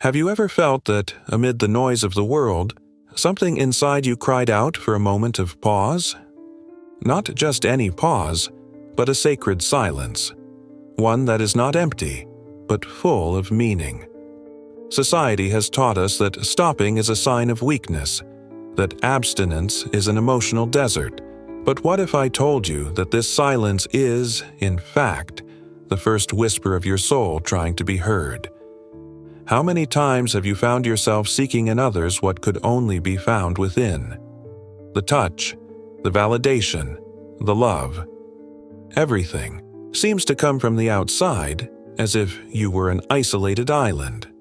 Have you ever felt that, amid the noise of the world, something inside you cried out for a moment of pause? Not just any pause, but a sacred silence. One that is not empty, but full of meaning. Society has taught us that stopping is a sign of weakness, that abstinence is an emotional desert. But what if I told you that this silence is, in fact, the first whisper of your soul trying to be heard? How many times have you found yourself seeking in others what could only be found within? The touch, the validation, the love. Everything seems to come from the outside, as if you were an isolated island.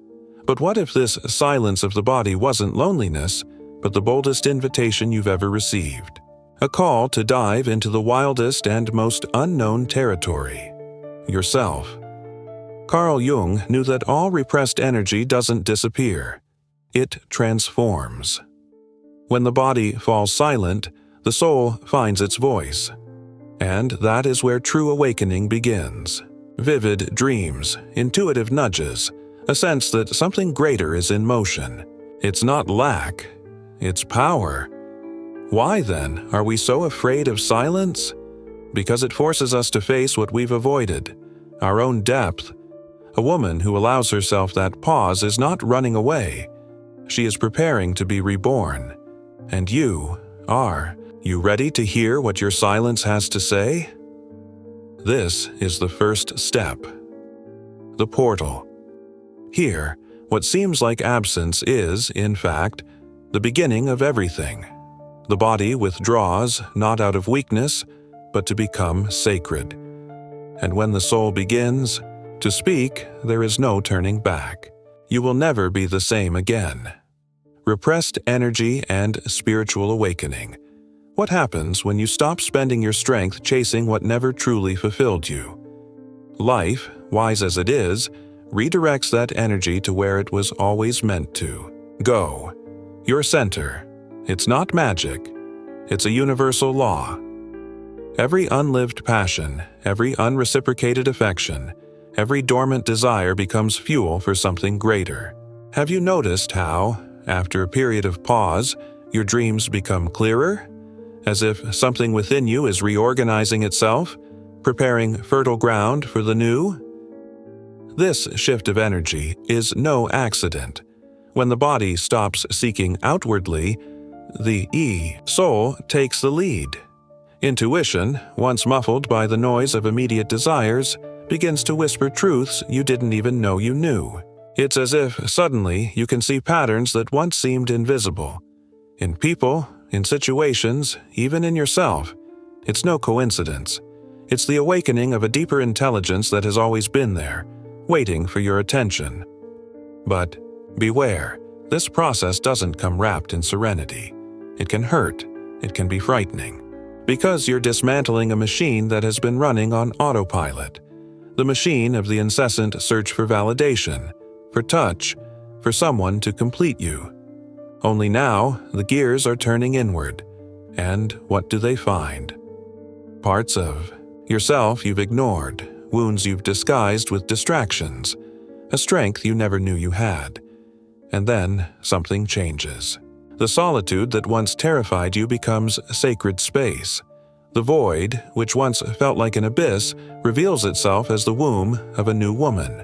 But what if this silence of the body wasn't loneliness, but the boldest invitation you've ever received? A call to dive into the wildest and most unknown territory: yourself. Carl Jung knew that all repressed energy doesn't disappear. It transforms. When the body falls silent, the soul finds its voice. And that is where true awakening begins. Vivid dreams, intuitive nudges, a sense that something greater is in motion. It's not lack, it's power. Why then are we so afraid of silence? Because it forces us to face what we've avoided, our own depth. A woman who allows herself that pause is not running away. She is preparing to be reborn. And you are. You ready to hear what your silence has to say? This is the first step. The portal. Here, what seems like absence is, in fact, the beginning of everything. The body withdraws, not out of weakness, but to become sacred. And when the soul begins to speak, there is no turning back. You will never be the same again. Repressed energy and spiritual awakening. What happens when you stop spending your strength chasing what never truly fulfilled you? Life, wise as it is, redirects that energy to where it was always meant to. Go. Your center. It's not magic. It's a universal law. Every unlived passion, every unreciprocated affection, every dormant desire becomes fuel for something greater. Have you noticed how, after a period of pause, your dreams become clearer? As if something within you is reorganizing itself, preparing fertile ground for the new? This shift of energy is no accident. When the body stops seeking outwardly, the soul takes the lead. Intuition, once muffled by the noise of immediate desires, begins to whisper truths you didn't even know you knew. It's as if suddenly you can see patterns that once seemed invisible. In people, in situations, even in yourself. It's no coincidence. It's the awakening of a deeper intelligence that has always been there, waiting for your attention. But beware, this process doesn't come wrapped in serenity. It can hurt. It can be frightening. Because you're dismantling a machine that has been running on autopilot. The machine of the incessant search for validation, for touch, for someone to complete you. Only now, the gears are turning inward. And what do they find? Parts of yourself you've ignored, wounds you've disguised with distractions, a strength you never knew you had. And then something changes. The solitude that once terrified you becomes sacred space. The void, which once felt like an abyss, reveals itself as the womb of a new woman.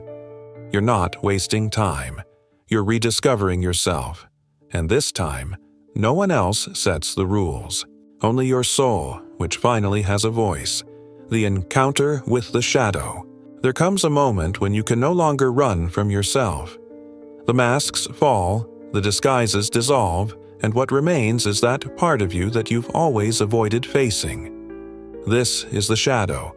You're not wasting time. You're rediscovering yourself. And this time, no one else sets the rules. Only your soul, which finally has a voice. The encounter with the shadow. There comes a moment when you can no longer run from yourself. The masks fall, the disguises dissolve, and what remains is that part of you that you've always avoided facing. This is the shadow,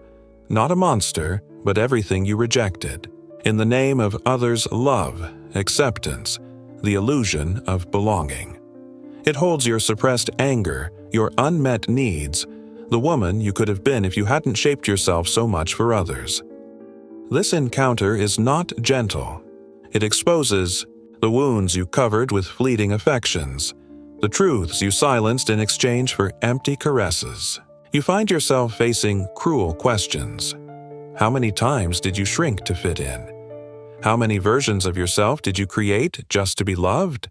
not a monster, but everything you rejected. In the name of others' love, acceptance, the illusion of belonging. It holds your suppressed anger, your unmet needs, the woman you could have been if you hadn't shaped yourself so much for others. This encounter is not gentle. It exposes the wounds you covered with fleeting affections, the truths you silenced in exchange for empty caresses. You find yourself facing cruel questions. How many times did you shrink to fit in? How many versions of yourself did you create just to be loved?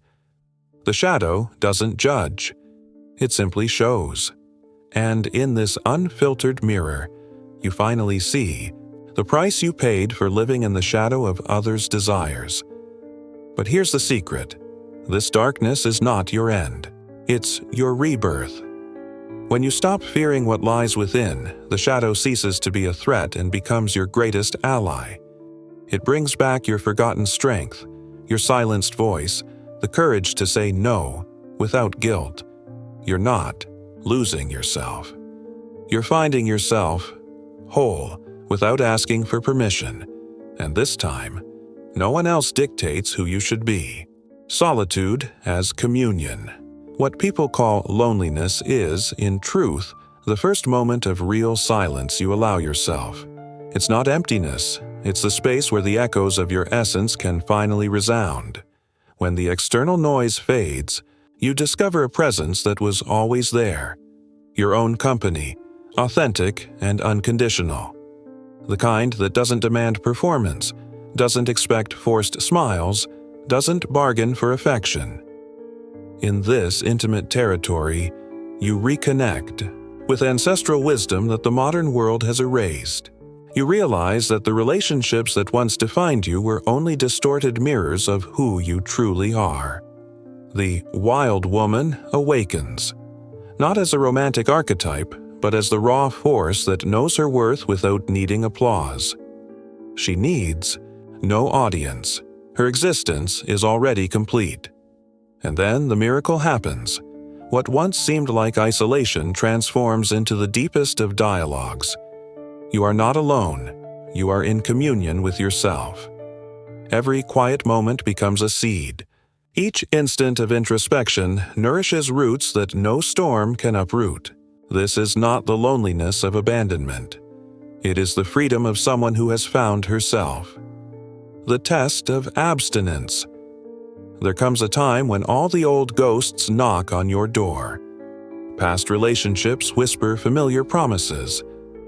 The shadow doesn't judge. It simply shows. And in this unfiltered mirror, you finally see the price you paid for living in the shadow of others' desires. But here's the secret. This darkness is not your end. It's your rebirth. When you stop fearing what lies within, the shadow ceases to be a threat and becomes your greatest ally. It brings back your forgotten strength, your silenced voice, the courage to say no without guilt. You're not losing yourself. You're finding yourself whole without asking for permission. And this time, no one else dictates who you should be. Solitude as communion. What people call loneliness is, in truth, the first moment of real silence you allow yourself. It's not emptiness. It's the space where the echoes of your essence can finally resound. When the external noise fades, you discover a presence that was always there. Your own company, authentic and unconditional. The kind that doesn't demand performance, doesn't expect forced smiles, doesn't bargain for affection. In this intimate territory, you reconnect with ancestral wisdom that the modern world has erased. You realize that the relationships that once defined you were only distorted mirrors of who you truly are. The wild woman awakens, not as a romantic archetype, but as the raw force that knows her worth without needing applause. She needs no audience. Her existence is already complete. And then the miracle happens. What once seemed like isolation transforms into the deepest of dialogues. You are not alone. You are in communion with yourself. Every quiet moment becomes a seed. Each instant of introspection nourishes roots that no storm can uproot. This is not the loneliness of abandonment. It is the freedom of someone who has found herself. The test of abstinence. There comes a time when all the old ghosts knock on your door. Past relationships whisper familiar promises.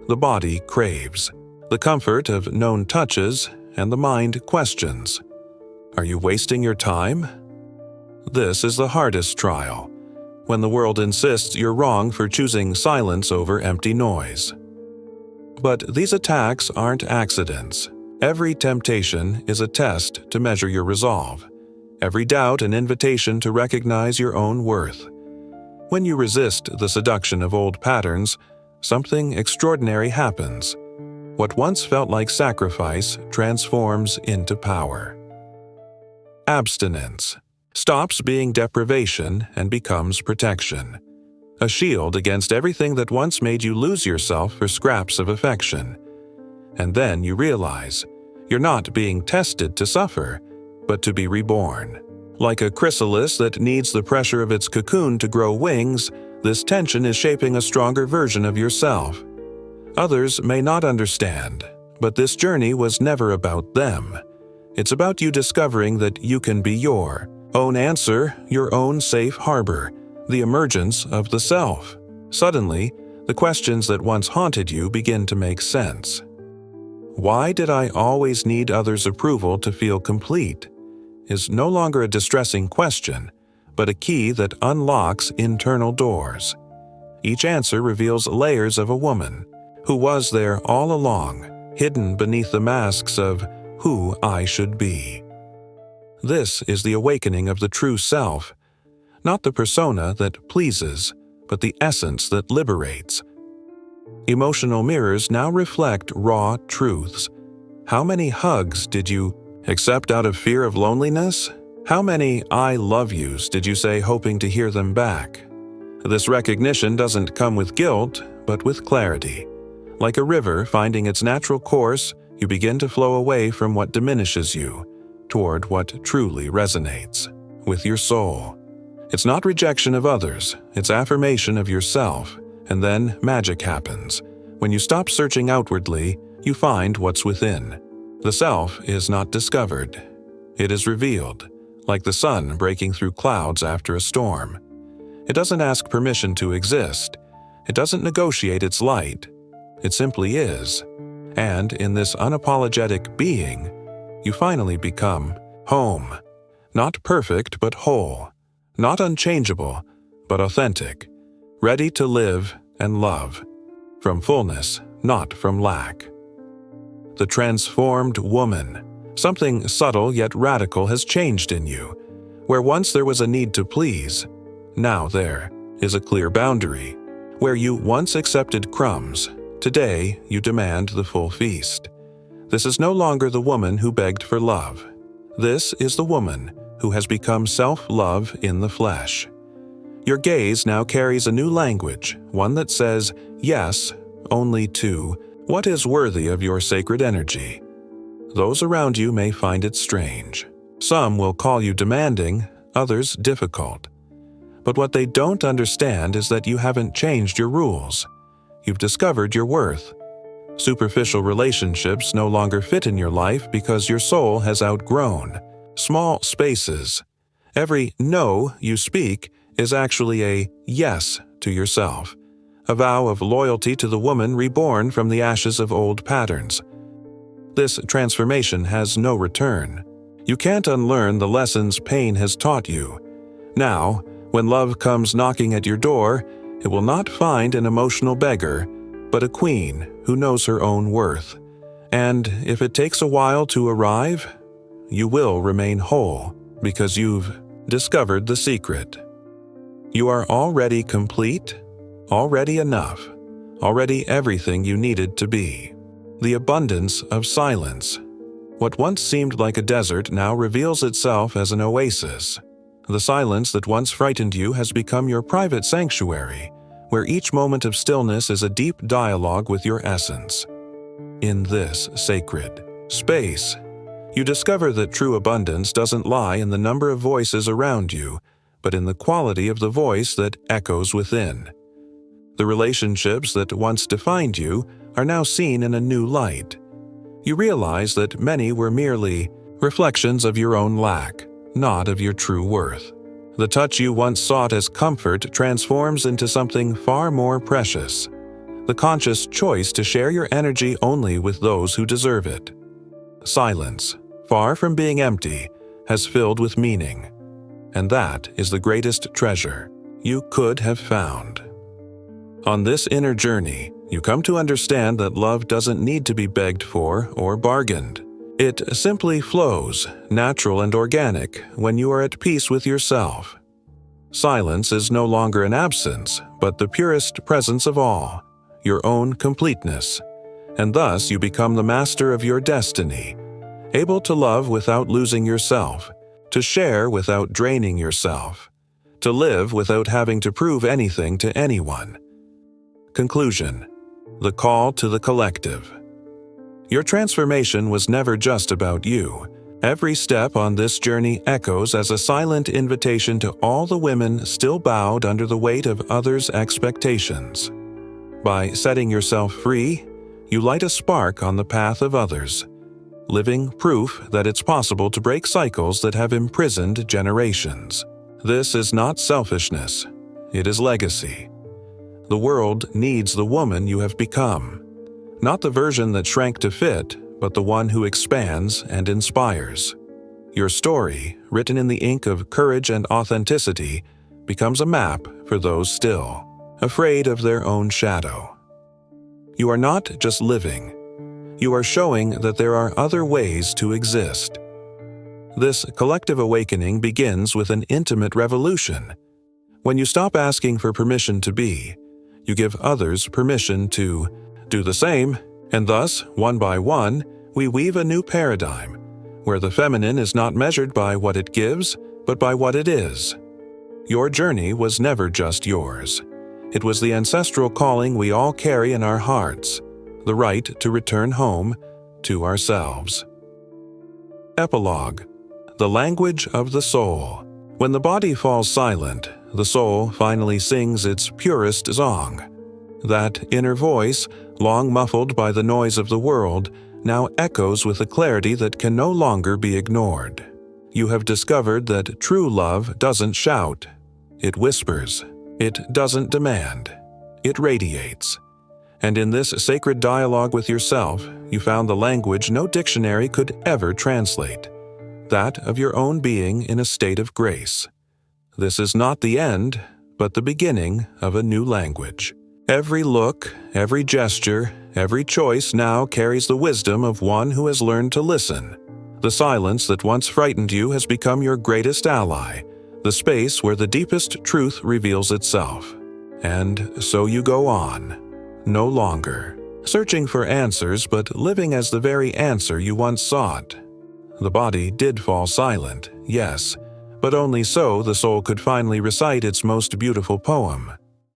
The body craves the comfort of known touches, and the mind questions. Are you wasting your time? This is the hardest trial, when the world insists you're wrong for choosing silence over empty noise. But these attacks aren't accidents. Every temptation is a test to measure your resolve. Every doubt an invitation to recognize your own worth. When you resist the seduction of old patterns, something extraordinary happens. What once felt like sacrifice transforms into power. Abstinence stops being deprivation and becomes protection. A shield against everything that once made you lose yourself for scraps of affection. And then you realize you're not being tested to suffer, but to be reborn. Like a chrysalis that needs the pressure of its cocoon to grow wings, this tension is shaping a stronger version of yourself. Others may not understand, but this journey was never about them. It's about you discovering that you can be your own answer, your own safe harbor, the emergence of the self. Suddenly, the questions that once haunted you begin to make sense. Why did I always need others' approval to feel complete? Is no longer a distressing question, but a key that unlocks internal doors. Each answer reveals layers of a woman who was there all along, hidden beneath the masks of who I should be. This is the awakening of the true self, not the persona that pleases, but the essence that liberates. Emotional mirrors now reflect raw truths. How many hugs did you accept out of fear of loneliness? How many I love yous did you say hoping to hear them back? This recognition doesn't come with guilt, but with clarity. Like a river finding its natural course, you begin to flow away from what diminishes you, toward what truly resonates with your soul. It's not rejection of others, it's affirmation of yourself, and then magic happens. When you stop searching outwardly, you find what's within. The self is not discovered. It is revealed, like the sun breaking through clouds after a storm. It doesn't ask permission to exist. It doesn't negotiate its light. It simply is. And in this unapologetic being, you finally become home. Not perfect, but whole. Not unchangeable, but authentic. Ready to live and love. From fullness, not from lack. The transformed woman. Something subtle yet radical has changed in you. Where once there was a need to please, now there is a clear boundary. Where you once accepted crumbs, today you demand the full feast. This is no longer the woman who begged for love. This is the woman who has become self-love in the flesh. Your gaze now carries a new language, one that says yes only to what is worthy of your sacred energy. Those around you may find it strange. Some will call you demanding, others difficult. But what they don't understand is that you haven't changed your rules. You've discovered your worth. Superficial relationships no longer fit in your life because your soul has outgrown small spaces. Every no you speak is actually a yes to yourself, a vow of loyalty to the woman reborn from the ashes of old patterns. This transformation has no return. You can't unlearn the lessons pain has taught you. Now, when love comes knocking at your door, it will not find an emotional beggar, but a queen who knows her own worth. And if it takes a while to arrive, you will remain whole because you've discovered the secret. You are already complete, already enough, already everything you needed to be. The abundance of silence. What once seemed like a desert now reveals itself as an oasis. The silence that once frightened you has become your private sanctuary, where each moment of stillness is a deep dialogue with your essence. In this sacred space, you discover that true abundance doesn't lie in the number of voices around you, but in the quality of the voice that echoes within. The relationships that once defined you are now seen in a new light. You realize that many were merely reflections of your own lack, not of your true worth. The touch you once sought as comfort transforms into something far more precious. The conscious choice to share your energy only with those who deserve it. Silence, far from being empty, has filled with meaning. And that is the greatest treasure you could have found. On this inner journey, you come to understand that love doesn't need to be begged for or bargained. It simply flows, natural and organic, when you are at peace with yourself. Silence is no longer an absence, but the purest presence of all, your own completeness. And thus you become the master of your destiny, able to love without losing yourself, to share without draining yourself, to live without having to prove anything to anyone. Conclusion. The call to the collective. Your transformation was never just about you. Every step on this journey echoes as a silent invitation to all the women still bowed under the weight of others' expectations. By setting yourself free, you light a spark on the path of others, living proof that it's possible to break cycles that have imprisoned generations. This is not selfishness, it is legacy. The world needs the woman you have become. Not the version that shrank to fit, but the one who expands and inspires. Your story, written in the ink of courage and authenticity, becomes a map for those still afraid of their own shadow. You are not just living. You are showing that there are other ways to exist. This collective awakening begins with an intimate revolution. When you stop asking for permission to be, you give others permission to do the same, and thus, one by one, we weave a new paradigm, where the feminine is not measured by what it gives, but by what it is. Your journey was never just yours. It was the ancestral calling we all carry in our hearts, the right to return home to ourselves. Epilogue. The language of the soul. When the body falls silent, the soul finally sings its purest song. That inner voice, long muffled by the noise of the world, now echoes with a clarity that can no longer be ignored. You have discovered that true love doesn't shout. It whispers. It doesn't demand. It radiates. And in this sacred dialogue with yourself, you found the language no dictionary could ever translate, that of your own being in a state of grace. This is not the end, but the beginning of a new language. Every look, every gesture, every choice now carries the wisdom of one who has learned to listen. The silence that once frightened you has become your greatest ally, the space where the deepest truth reveals itself. And so you go on, no longer searching for answers, but living as the very answer you once sought. The body did fall silent, yes, but only so the soul could finally recite its most beautiful poem.